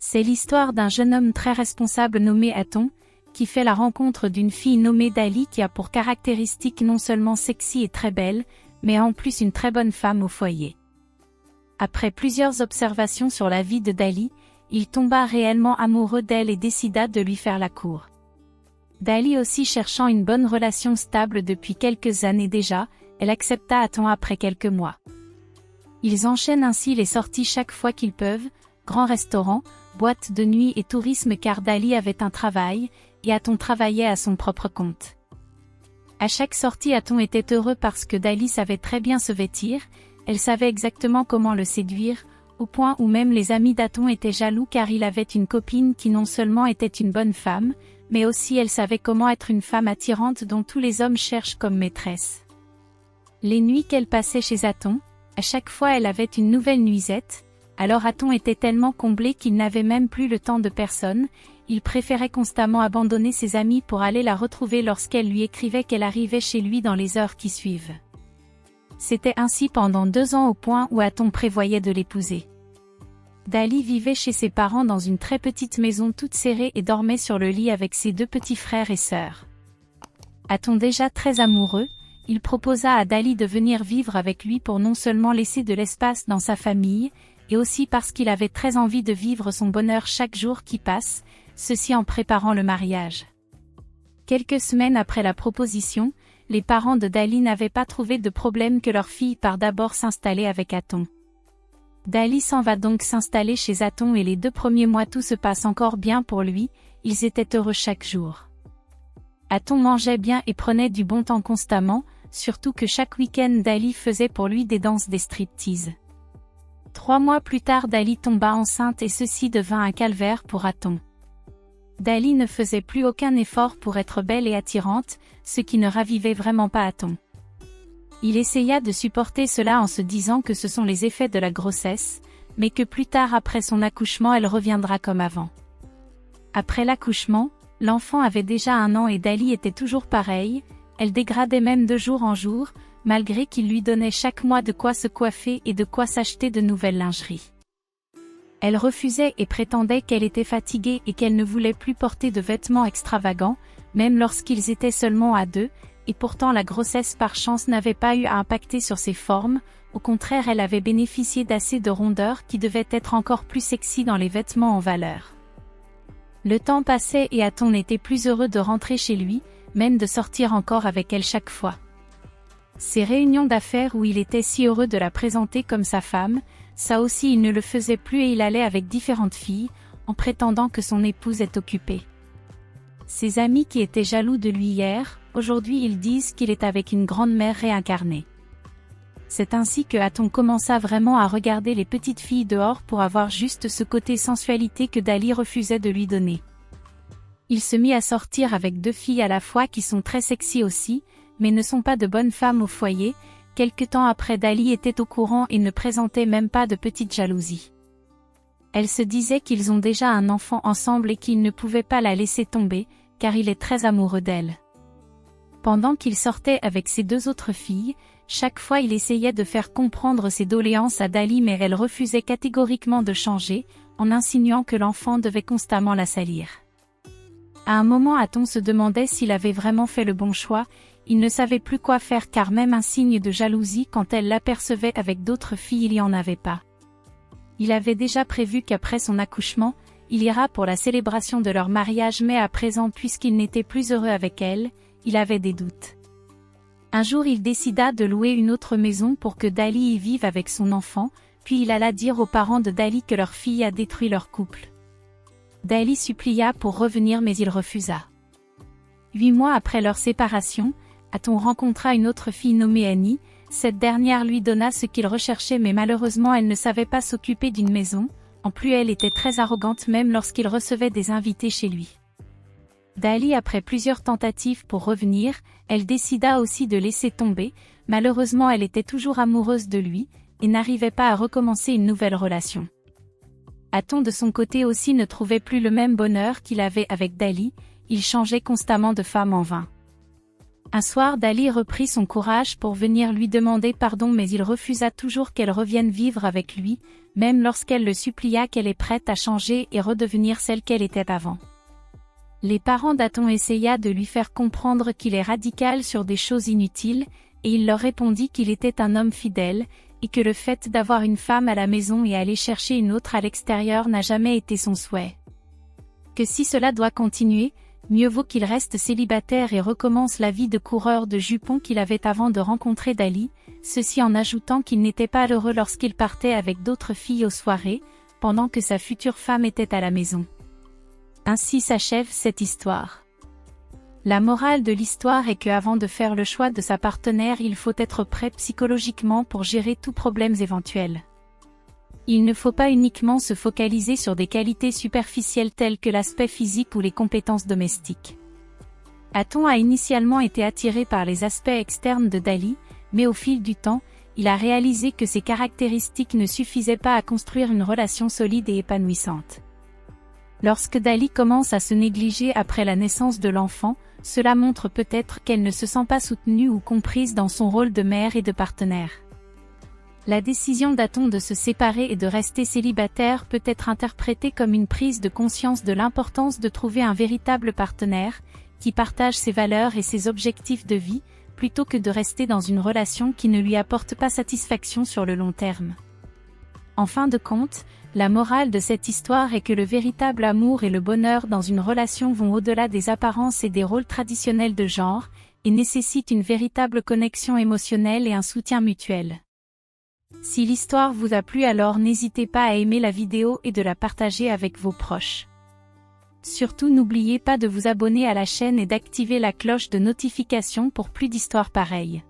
C'est l'histoire d'un jeune homme très responsable nommé Aton, qui fait la rencontre d'une fille nommée Dali qui a pour caractéristique non seulement sexy et très belle, mais en plus une très bonne femme au foyer. Après plusieurs observations sur la vie de Dali, il tomba réellement amoureux d'elle et décida de lui faire la cour. Dali aussi cherchant une bonne relation stable depuis quelques années déjà, elle accepta Aton après quelques mois. Ils enchaînent ainsi les sorties chaque fois qu'ils peuvent, grands restaurants, boîtes de nuit et tourisme car Dali avait un travail, et Aton travaillait à son propre compte. À chaque sortie Aton était heureux parce que Dali savait très bien se vêtir, elle savait exactement comment le séduire, au point où même les amis d'Aton étaient jaloux car il avait une copine qui non seulement était une bonne femme, mais aussi elle savait comment être une femme attirante dont tous les hommes cherchent comme maîtresse. Les nuits qu'elle passait chez Aton, à chaque fois elle avait une nouvelle nuisette, alors Aton était tellement comblé qu'il n'avait même plus le temps de personne, il préférait constamment abandonner ses amis pour aller la retrouver lorsqu'elle lui écrivait qu'elle arrivait chez lui dans les heures qui suivent. C'était ainsi pendant 2 ans au point où Aton prévoyait de l'épouser. Dali vivait chez ses parents dans une très petite maison toute serrée et dormait sur le lit avec ses 2 petits frères et sœurs. Aton déjà très amoureux, il proposa à Dali de venir vivre avec lui pour non seulement laisser de l'espace dans sa famille, et aussi parce qu'il avait très envie de vivre son bonheur chaque jour qui passe, ceci en préparant le mariage. Quelques semaines après la proposition, les parents de Dali n'avaient pas trouvé de problème que leur fille part d'abord s'installer avec Aton. Dali s'en va donc s'installer chez Aton et les 2 premiers mois tout se passe encore bien pour lui, ils étaient heureux chaque jour. Aton mangeait bien et prenait du bon temps constamment, surtout que chaque week-end Dali faisait pour lui des danses des striptease. 3 mois plus tard Dali tomba enceinte et ceci devint un calvaire pour Aton. Dali ne faisait plus aucun effort pour être belle et attirante, ce qui ne ravivait vraiment pas Aton. Il essaya de supporter cela en se disant que ce sont les effets de la grossesse, mais que plus tard après son accouchement elle reviendra comme avant. Après l'accouchement, l'enfant avait déjà 1 an et Dali était toujours pareille, elle dégradait même de jour en jour, malgré qu'il lui donnait chaque mois de quoi se coiffer et de quoi s'acheter de nouvelles lingeries. Elle refusait et prétendait qu'elle était fatiguée et qu'elle ne voulait plus porter de vêtements extravagants, même lorsqu'ils étaient seulement à 2, et pourtant la grossesse par chance n'avait pas eu à impacter sur ses formes, au contraire elle avait bénéficié d'assez de rondeur qui devaient être encore plus sexy dans les vêtements en valeur. Le temps passait et Aton n'était plus heureux de rentrer chez lui, même de sortir encore avec elle chaque fois. Ces réunions d'affaires où il était si heureux de la présenter comme sa femme, ça aussi il ne le faisait plus et il allait avec différentes filles, en prétendant que son épouse est occupée. Ses amis qui étaient jaloux de lui hier, aujourd'hui ils disent qu'il est avec une grande-mère réincarnée. C'est ainsi que Aton commença vraiment à regarder les petites filles dehors pour avoir juste ce côté sensualité que Dali refusait de lui donner. Il se mit à sortir avec 2 filles à la fois qui sont très sexy aussi, mais ne sont pas de bonnes femmes au foyer. Quelque temps après Dali était au courant et ne présentait même pas de petite jalousie. Elle se disait qu'ils ont déjà un enfant ensemble et qu'il ne pouvait pas la laisser tomber, car il est très amoureux d'elle. Pendant qu'il sortait avec ses 2 autres filles, chaque fois il essayait de faire comprendre ses doléances à Dali mais elle refusait catégoriquement de changer, en insinuant que l'enfant devait constamment la salir. À un moment Aton se demandait s'il avait vraiment fait le bon choix, il ne savait plus quoi faire car même un signe de jalousie quand elle l'apercevait avec d'autres filles il n'y en avait pas. Il avait déjà prévu qu'après son accouchement, il ira pour la célébration de leur mariage mais à présent puisqu'il n'était plus heureux avec elle, il avait des doutes. Un jour il décida de louer une autre maison pour que Dali y vive avec son enfant, puis il alla dire aux parents de Dali que leur fille a détruit leur couple. Dali supplia pour revenir mais il refusa. 8 mois après leur séparation, Aton rencontra une autre fille nommée Annie, cette dernière lui donna ce qu'il recherchait mais malheureusement elle ne savait pas s'occuper d'une maison, en plus elle était très arrogante même lorsqu'il recevait des invités chez lui. Dali après plusieurs tentatives pour revenir, elle décida aussi de laisser tomber, malheureusement elle était toujours amoureuse de lui, et n'arrivait pas à recommencer une nouvelle relation. Aton de son côté aussi ne trouvait plus le même bonheur qu'il avait avec Dali, il changeait constamment de femme en vain. Un soir, Dali reprit son courage pour venir lui demander pardon, mais il refusa toujours qu'elle revienne vivre avec lui, même lorsqu'elle le supplia qu'elle est prête à changer et redevenir celle qu'elle était avant. Les parents d'Aton essaya de lui faire comprendre qu'il est radical sur des choses inutiles, et il leur répondit qu'il était un homme fidèle, et que le fait d'avoir une femme à la maison et aller chercher une autre à l'extérieur n'a jamais été son souhait. Que si cela doit continuer, mieux vaut qu'il reste célibataire et recommence la vie de coureur de jupons qu'il avait avant de rencontrer Dali, ceci en ajoutant qu'il n'était pas heureux lorsqu'il partait avec d'autres filles aux soirées, pendant que sa future femme était à la maison. Ainsi s'achève cette histoire. La morale de l'histoire est que avant de faire le choix de sa partenaire, il faut être prêt psychologiquement pour gérer tous problèmes éventuels. Il ne faut pas uniquement se focaliser sur des qualités superficielles telles que l'aspect physique ou les compétences domestiques. Aton a initialement été attiré par les aspects externes de Dali, mais au fil du temps, il a réalisé que ces caractéristiques ne suffisaient pas à construire une relation solide et épanouissante. Lorsque Dali commence à se négliger après la naissance de l'enfant, cela montre peut-être qu'elle ne se sent pas soutenue ou comprise dans son rôle de mère et de partenaire. La décision d'Aton de se séparer et de rester célibataire peut être interprétée comme une prise de conscience de l'importance de trouver un véritable partenaire, qui partage ses valeurs et ses objectifs de vie, plutôt que de rester dans une relation qui ne lui apporte pas satisfaction sur le long terme. En fin de compte, la morale de cette histoire est que le véritable amour et le bonheur dans une relation vont au-delà des apparences et des rôles traditionnels de genre, et nécessitent une véritable connexion émotionnelle et un soutien mutuel. Si l'histoire vous a plu, alors n'hésitez pas à aimer la vidéo et de la partager avec vos proches. Surtout n'oubliez pas de vous abonner à la chaîne et d'activer la cloche de notification pour plus d'histoires pareilles.